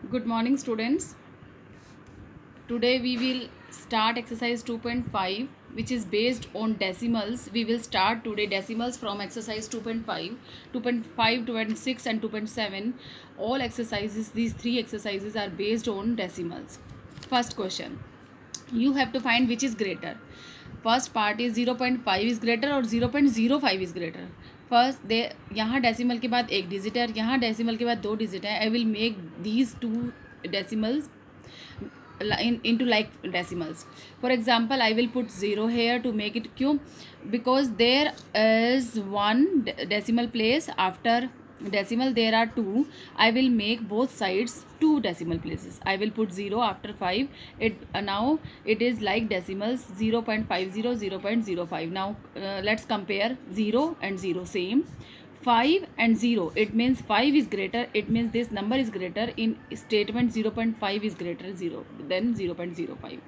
Good morning, students. Today we will start exercise 2.5, which is based on decimals. We will start today decimals from exercise 2.5, 2.5, 2.6 and 2.7. All exercises, these three exercises are based on decimals. First question. You have to find which is greater. First part is 0.5 is greater or 0.05 is greater. First they यहाँ decimal के बाद एक digit है, यहाँ decimal के बाद दो digit है. I will make these two decimals into like decimals. For example, I will put 0 here to make it cube, because there is one decimal place after decimal. There are two. I will make both sides two decimal places. I will put 0 after 5. It now it is like decimals 0.50, 0.05. Now let's compare 0 and 0 same. 5 and 0, it means 5 is greater, it means this number is greater. In statement 0.5 is greater 0 than 0.05.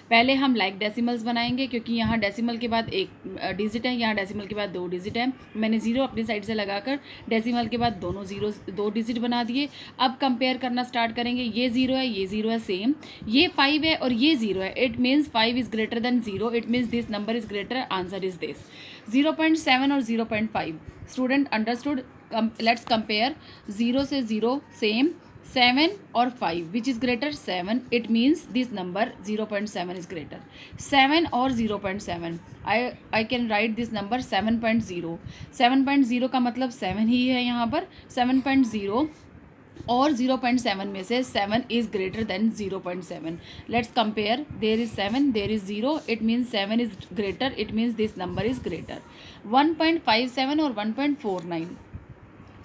पहले हम like decimals बनाएंगे, क्योंकि यहाँ decimal के बाद एक digit है, यहाँ डेसिमल के बाद दो डिजिट है. मैंने 0 अपनी साइड से लगाकर डेसिमल के बाद दोनों जीरो दो डिजिट बना दिए. अब कंपेयर करना स्टार्ट करेंगे. ये 0 है, ये 0 है सेम. ये 5 है और ये 0 है. It means 5 is greater than 0. It means this number is greater. Answer is this 0.7 और 0.5. Student understood. Let's compare. 0 से 0 सेम. 7 और 5 which is greater? 7. It means this number 0.7 is greater. 7 और 0.7, I can write this number 7.0. 7.0 का मतलब 7 ही है यहाँ पर. 7.0 और 0.7 में से 7 is greater than 0.7. Let's compare. There is 7, there is 0. It means 7 is greater. It means this number is greater. 1.57 और 1.49.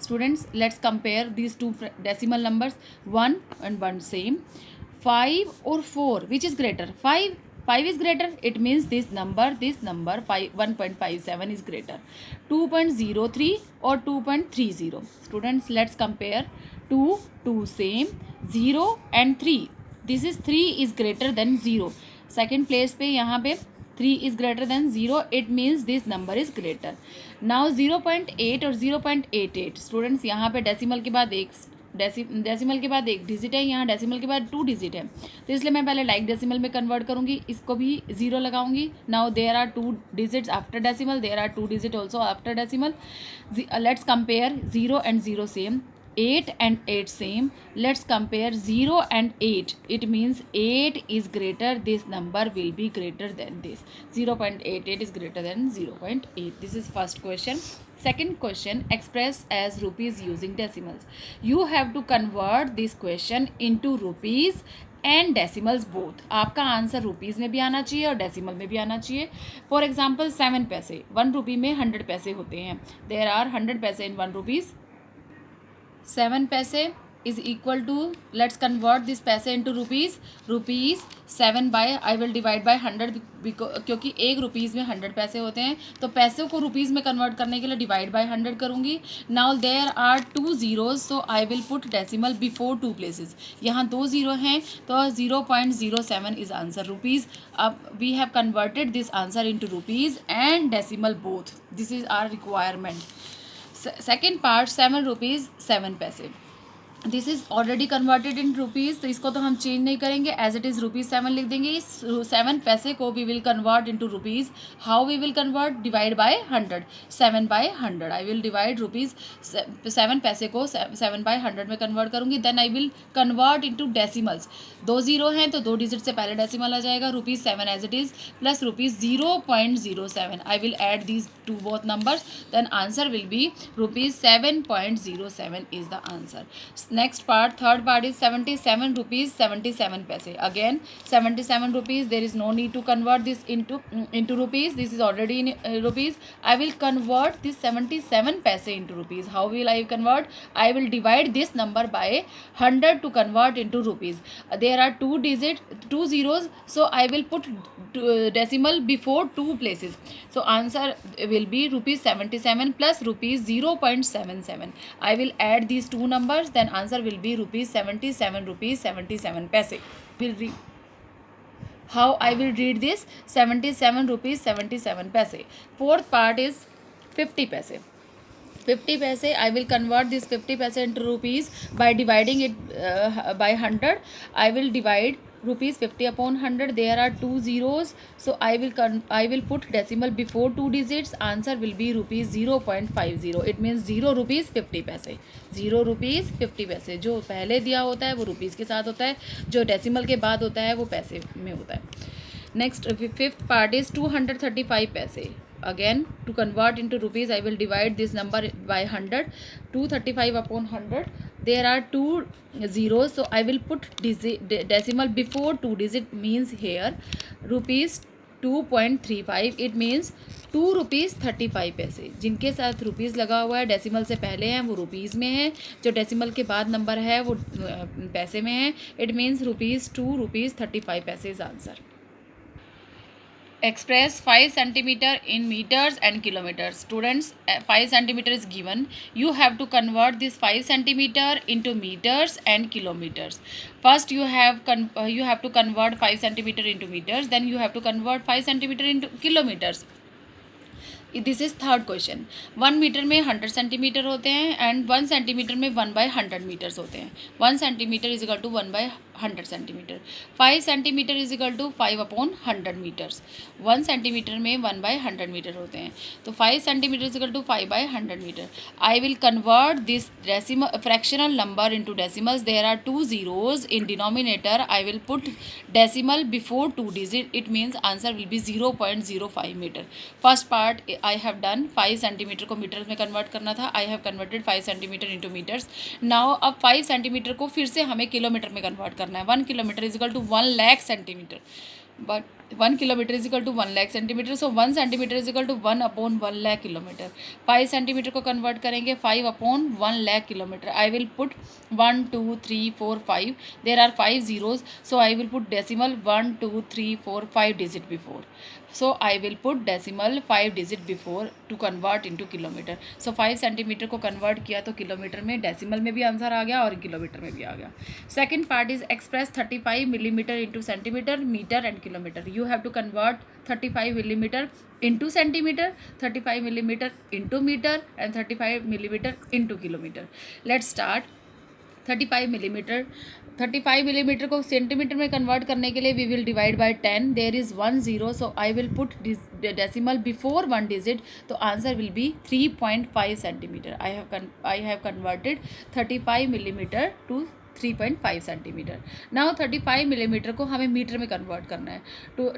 Students, let's compare these two decimal numbers. 1 and 1 same. 5 or 4, which is greater? 5 is greater. It means this number 1.57 is greater. 2.03 or 2.30. Students, let's compare. 2 same. 0 and 3. This is 3 is greater than 0. Second place पे यहाँ पे 3 is greater than 0. It means this number is greater. Now 0.8 और 0.88. Students, यहाँ पे decimal के बाद एक decimal के बाद एक डिजिट है, यहाँ डेसिमल के बाद 2 डिजिट है. तो इसलिए मैं पहले लाइक डेसिमल में कन्वर्ट करूँगी. इसको भी 0 लगाऊंगी. Now there are 2 digits after decimal. There are 2 digit also after decimal. Let's compare. 0 and 0 same. 8 and 8 same. Let's compare 0 and 8. It means 8 is greater. This number will be greater than this. 0.88 is greater than 0.8. This is first question. Second question, express as rupees using decimals. You have to convert this question into rupees and decimals both. आपका answer rupees में भी आना चाहिए और decimal में भी आना चाहिए. फॉर एग्जाम्पल 7 पैसे. 1 रुपी में 100 पैसे होते हैं. देयर आर 100 पैसे इन 1 रुपीज़. 7 पैसे is equal to, let's convert this पैसे into rupees. 7 by I will divide by 100, क्योंकि एक रुपीज़ में 100 पैसे होते हैं, तो पैसों को रुपीज़ में कन्वर्ट करने के लिए डिवाइड बाय 100 करूँगी. Now there are 2 zeros, so I will put decimal before 2 places. यहाँ 2 0 हैं, तो 0.07 इज आंसर रुपीज़. अब we have converted this answer into rupees and decimal both. This is our requirement. Second part 7 rupees 7 paise. This is already converted in rupees, तो इसको तो हम change नहीं करेंगे. एज इट इज़ ₹7 लिख देंगे. इस 7 पैसे को we will convert into rupees. How we will convert? Divide by 100. 7 by 100. I will divide rupees 7 पैसे को 7 by 100 में कन्वर्ट करूँगी. Then I will convert into decimals. 2 0 हैं, तो 2 डिजिट से पहले डेसिमल आ जाएगा. ₹7 as it is plus ₹0.07. I will add these to both numbers. Then answer will be ₹7.07 is the answer. Next part, third part is 77 rupees 77 paise. Again 77 rupees. There is no need to convert this into rupees. This is already in rupees. I will convert this 77 paise into rupees. How will I convert? I will divide this number by 100 to convert into rupees. There are 2 zeros, so I will put decimal before 2 places. So answer will be ₹77 plus ₹0.77. I will add these two numbers. Then answer will be ₹77 paise. Will read how I will read this. ₹77 paise. Fourth part is 50 paise. 50 पैसे, I will convert this 50 paise into rupees by dividing it by 100. I will divide rupees 50 upon 100. There are two zeros, so I will put decimal before two digits. Answer will be rupees 0.50. It means 0 rupees 50 पैसे, 0 rupees 50 पैसे. जो पहले दिया होता है वो rupees के साथ होता है, जो डेसिमल के बाद होता है वो पैसे में होता है. Next, fifth part is 235 paise. Again, to convert into rupees, I will divide this number by 100. 235 upon 100. There are two zeros, so I will put decimal before two digit, means here rupees 2.35. It means 2 rupees 35 पैसे. जिनके साथ rupees लगा हुआ है decimal से पहले हैं वो रुपीज़ में है, जो डेसिमल के बाद नंबर है वो पैसे में है. इट मीन्स रुपीज़ 2 rupees 35 पैसे is answer. Express 5 centimeter in meters and kilometers. Students, 5 centimeter is given. You have to convert this 5 centimeter into meters and kilometers. First you have to convert 5 centimeter into meters, then you have to convert 5 centimeter into kilometers. This is third question. 1 metre में 100 centimetre होते हैं and 1 centimetre में 1/100 metres होते हैं. 1 centimetre is equal to 1/100 centimetre. 5 centimetre is equal to 5/100 metres. 1 centimetre में 1/100 metre होते हैं, तो 5 centimetre is equal to 5/100 metre. I will convert this decimal fractional number into decimals. There are 2 zeros in denominator. I will put decimal before 2 digit. It means answer will be 0.05 metre. First part I have done. 5 centimetre को metres में convert करना था. I have converted 5 centimetre into metres. Now अब 5 centimetre को फिर से हमें kilometre में कन्वर्ट करना है. 1 kilometre is equal to 1 lakh centimetre, but 1 kilometre is equal to 1 lakh centimetre. So 1 centimetre is equal to 1/1 lakh kilometre. 5 centimetre को कन्वर्ट करेंगे 5/1 lakh kilometre. I will put 1 2 3 4 5. There are 5 zeros, so I will put decimal 1 2 3 4 5 digit before. So I will put decimal 5 digit before to convert into kilometer. So 5 centimetre को convert किया तो kilometre में, decimal में भी answer आ गया और kilometre में भी आ गया. Second part is express 35 millimetre into centimetre, metre and kilometre. You have to convert 35 millimetre into centimetre, 35 millimetre into metre and 35 millimetre into kilometre. Let's start. 35 millimetre. 35 millimetre को centimetre में convert करने के लिए we will divide by 10. There is 1 0, so I will put decimal before 1 digit, तो answer will be 3.5 centimetre. I have converted 35 millimetre to 3.5 centimetre. Now 35 millimetre को हमें metre में convert करना है. तो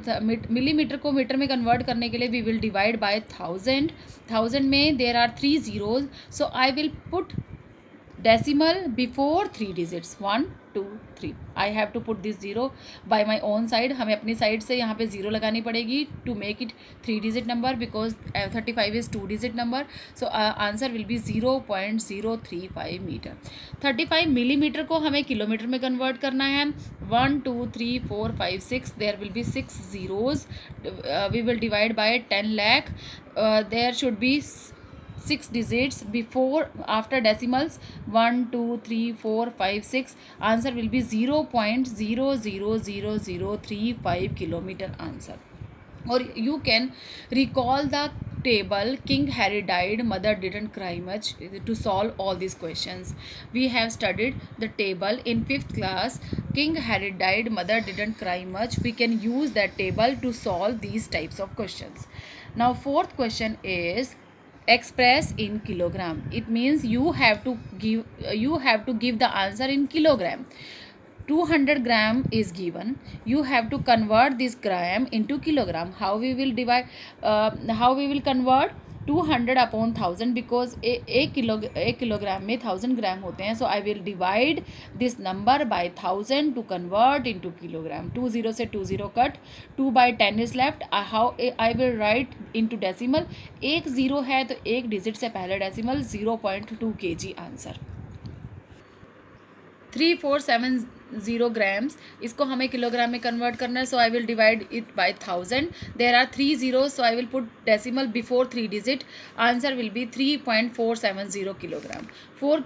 मिलीमीटर को मीटर में कन्वर्ट करने के लिए वी विल डिवाइड बाय 1000. 1000 में there are 3 zeros, so I will put decimal before 3 digits 1 2 3. I have to put this 0 by my own side. हमें अपनी साइड से यहाँ पे 0 लगानी पड़ेगी to make it 3 digit number because 35 is 2 digit number. So answer will be 0.035 metre. 35 millimetre को हमें kilometre में कन्वर्ट करना है. 1 2 3 4 5 6. There will be 6 zeros. We will divide by 10 lakh. There should be 6 digits before after decimals 1 2 3 4 5 6. Answer will be 0.000035 kilometer answer. Or you can recall the table King Harry died, mother didn't cry much to solve all these questions. We have studied the table in 5th class. King Harry died, mother didn't cry much. We can use that table to solve these types of questions. Now fourth question is express in kilogram. It means you have to give the answer in kilogram. 200 gram is given. You have to convert this gram into kilogram. How we will divide? How we will convert 200 upon 1000 because एक kilogram में 1000 gram होते हैं. So I will divide this number by 1000 to convert into kilogram. 2 0 से 2 0 cut. 2/10 is left. How I will write into decimal. एक 0 है तो एक digit से पहले डेसिमल. 0.2 kg answer. 3470 ग्राम्स. इसको हमें किलोग्राम में कन्वर्ट करना है. So I will divide it by 1000. There are 3 zeros, so I will put decimal before 3 digit. Answer will be 3.470 kilogram. 4